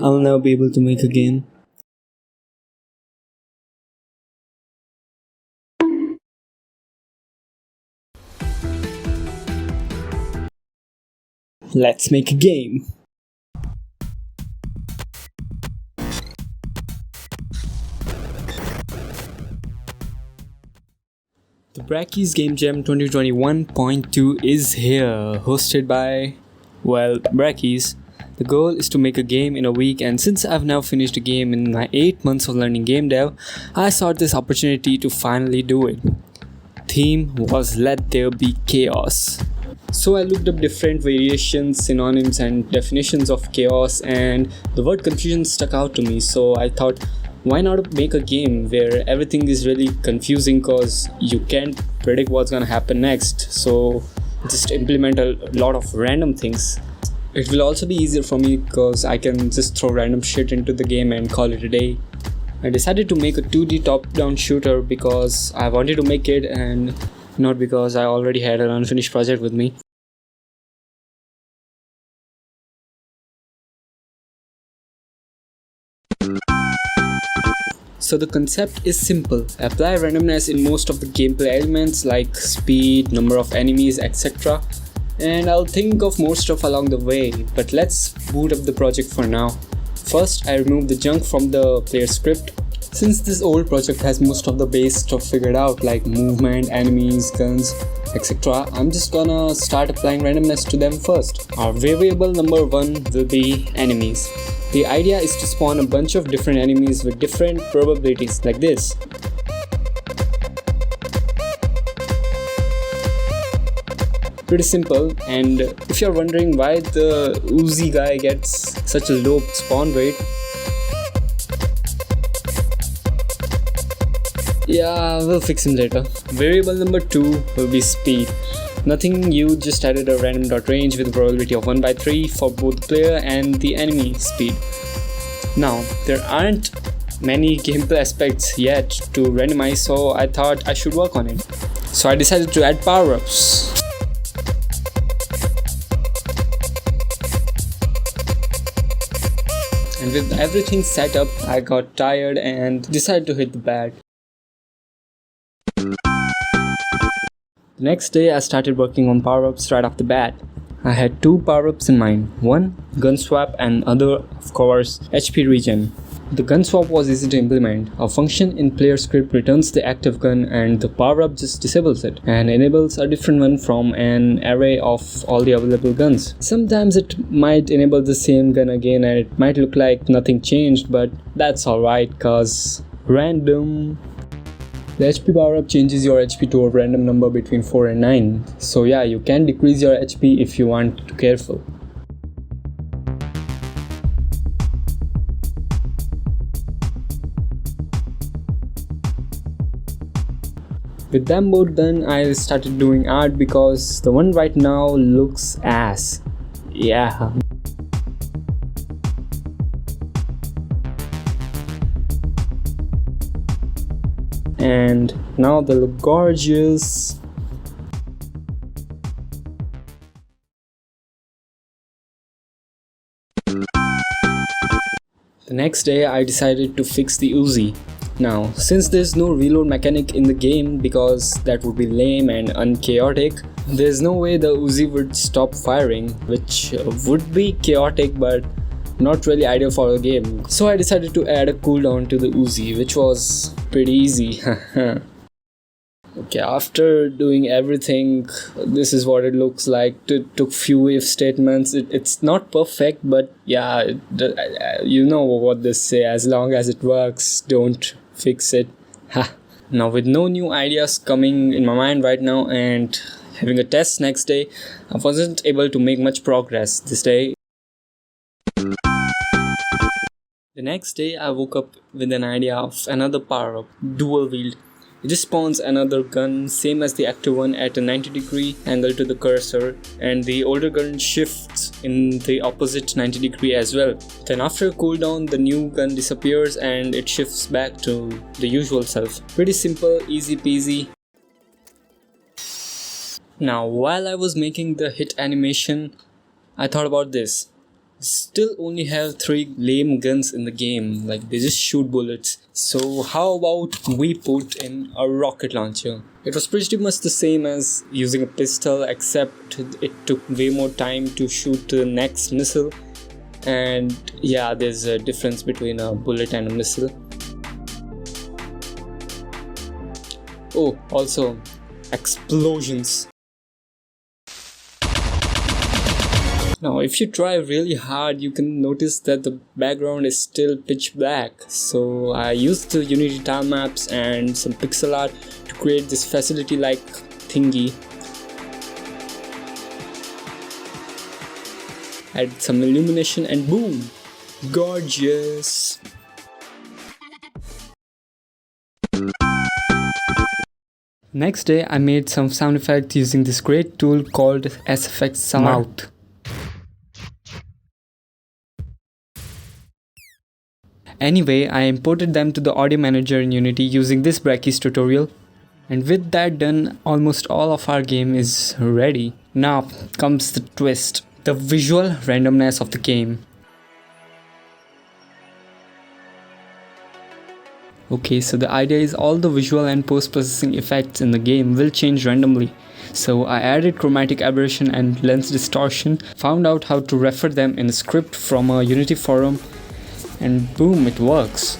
I'll never be able to make a game. Let's make a game. The Brackeys GameJam 2021.2 is here, hosted by, Brackeys. The goal is to make a game in a week, and since I've now finished a game in my 8 months of learning game dev, I sought this opportunity to finally do it. Theme was Let There Be Chaos. So I looked up different variations, synonyms, and definitions of chaos, and the word confusion stuck out to me. So I thought, why not make a game where everything is really confusing because you can't predict what's gonna happen next? So just implement a lot of random things. It will also be easier for me because I can just throw random shit into the game and call it a day. I decided to make a 2D top-down shooter because I wanted to make it and not because I already had an unfinished project with me. So the concept is simple. Apply randomness in most of the gameplay elements like speed, number of enemies, etc. And I'll think of more stuff along the way, but let's boot up the project for now. First, I removed the junk from the player script. Since this old project has most of the base stuff figured out like movement, enemies, guns, etc., I'm just gonna start applying randomness to them first. Our variable number 1 will be enemies. The idea is to spawn a bunch of different enemies with different probabilities like this. Pretty simple, and if you're wondering why the Uzi guy gets such a low spawn rate, yeah, we'll fix him later. Variable number 2 will be speed. Nothing new, just added a random.range with a probability of 1/3 for both the player and the enemy speed. Now, there aren't many gameplay aspects yet to randomize, so I thought I should work on it. So I decided to add power-ups. And with everything set up, I got tired and decided to hit the bed. The next day, I started working on power-ups right off the bat. I had 2 power-ups in mind. One, gun swap, and other, of course, HP regen. The gun swap was easy to implement. A function in player script returns the active gun and the power-up just disables it and enables a different one from an array of all the available guns. Sometimes it might enable the same gun again and it might look like nothing changed, but that's alright cause random. The HP power-up changes your HP to a random number between 4 and 9. So yeah, you can decrease your HP if you want to be careful. With them both done, I started doing art because the one right now looks ass. Yeah. And now they look gorgeous. The next day I decided to fix the Uzi. Now, since there's no reload mechanic in the game because that would be lame and unchaotic, there's no way the Uzi would stop firing, which would be chaotic but not really ideal for a game. So I decided to add a cooldown to the Uzi, which was pretty easy. Okay, after doing everything, this is what it looks like. It took few if statements. It's not perfect, but yeah, you know what they say, as long as it works, don't fix it. Now with no new ideas coming in my mind right now and having a test next day, I wasn't able to make much progress this day. The next day I woke up with an idea of another power-up, dual wield. It just spawns another gun, same as the active one, at a 90-degree angle to the cursor, and the older gun shifts in the opposite 90-degree as well. Then after a cooldown, the new gun disappears and it shifts back to the usual self. Pretty simple, easy peasy. Now while I was making the hit animation, I thought about this. still only have 3 lame guns in the game, like they just shoot bullets. So how about we put in a rocket launcher? It was pretty much the same as using a pistol, except it took way more time to shoot the next missile. And yeah, there's a difference between a bullet and a missile. Oh, also explosions. Now if you try really hard, you can notice that the background is still pitch black. So I used the Unity tile maps and some pixel art to create this facility like thingy. Add some illumination and boom! Gorgeous! Next day I made some sound effects using this great tool called SFX Sound. Anyway, I imported them to the audio manager in Unity using this Brackeys tutorial. And with that done, almost all of our game is ready. Now comes the twist, the visual randomness of the game. Okay, so the idea is all the visual and post-processing effects in the game will change randomly. So I added chromatic aberration and lens distortion, found out how to refer them in a script from a Unity forum, and boom, it works.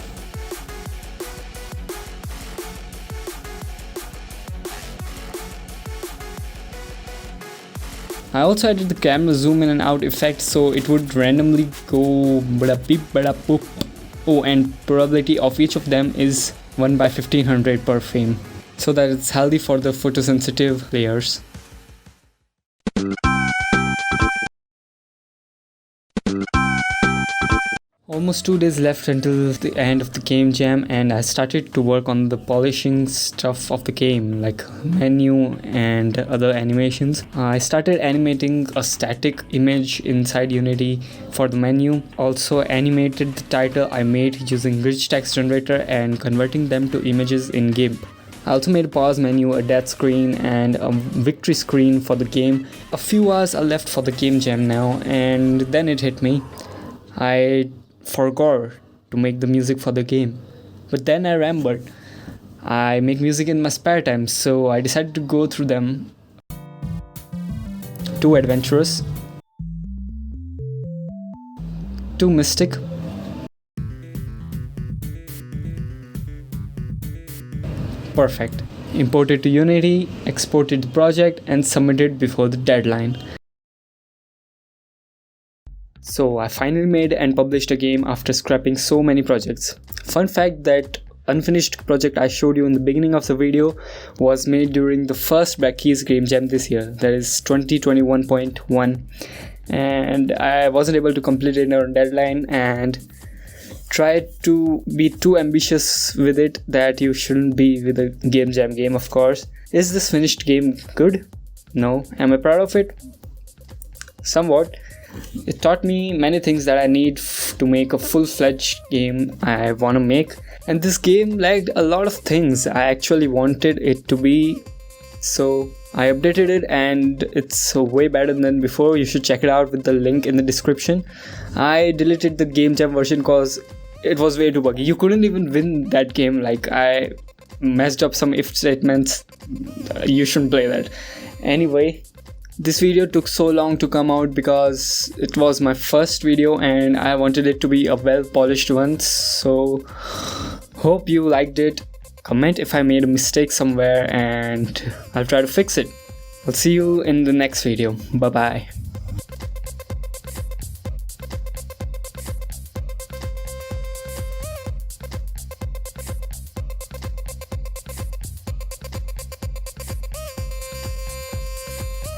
I also added the camera zoom in and out effect so it would randomly go bada beep bada boop. Oh, and probability of each of them is 1 by 1500 per frame, so that it's healthy for the photosensitive players. Almost 2 days left until the end of the game jam, and I started to work on the polishing stuff of the game, like menu and other animations. I started animating a static image inside Unity for the menu. Also animated the title I made using rich text generator and converting them to images in GIMP. I also made a pause menu, a death screen, and a victory screen for the game. A few hours are left for the game jam now, and then it hit me. I forgot to make the music for the game, but then I remembered I make music in my spare time, so I decided to go through them. Too adventurous, too mystic, perfect. Imported to Unity, exported the project, and submitted before the deadline. So I finally made and published a game after scrapping so many projects. Fun fact, that unfinished project I showed you in the beginning of the video was made during the first Brackeys GameJam this year, that is 2021.1, and I wasn't able to complete it on deadline and tried to be too ambitious with it that you shouldn't be with a game jam game, of course. Is this finished game good? No. Am I proud of it? Somewhat. It taught me many things that I need to make a full-fledged game I want to make, and this game lacked a lot of things I actually wanted it to be, so I updated it and it's way better than before. You should check it out with the link in the description. I deleted the game jam version cause it was way too buggy. You couldn't even win that game. Like, I messed up some if statements. You shouldn't play that. Anyway, this video took so long to come out because it was my first video and I wanted it to be a well polished one, so hope you liked it. Comment if I made a mistake somewhere and I'll try to fix it. I'll see you in the next video. Bye bye.